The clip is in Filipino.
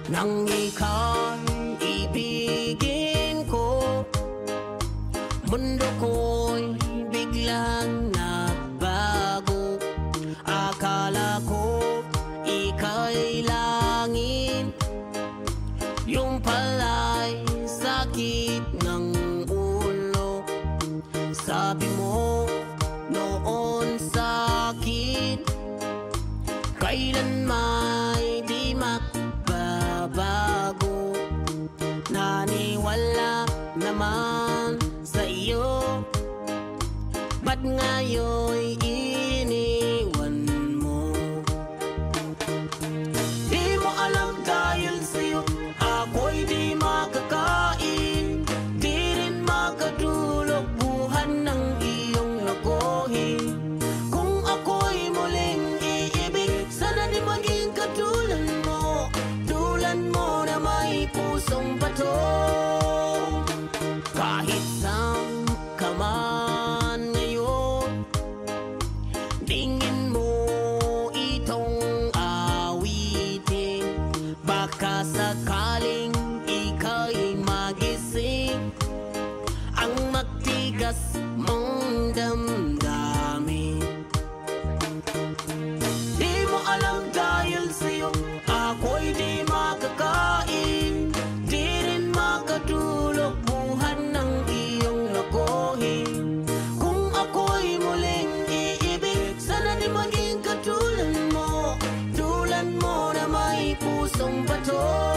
Nang ika'y ibigin ko, mundo ko'y biglang nagbago. Akala ko ika'y langit, yung pala'y sakit ng ulo. Sabi mo noon sa'kin, kailan may di magbabago. Naniwala naman sa iyo, ba't ngayon'y iniwan mo? Di mo alam dahil sa'yo ako'y di makakain, di rin makatulog buhan ng iyong lokohin. Kung ako'y muling iibig, sana di maging katulad mo, tulad mo na may pusong bato. Kahit saan ka man ngayon, tingin mo itong awitin. Baka sakaling ika'y magising ang magtigas mong damdamin. Di mo alam dahil sa'yo ako'y di makakain, di rin makatulog buhan ng iyong lokohin. Kung ako'y muling iibig, sana di maging katulad mo, tulad mo na may pusong bato.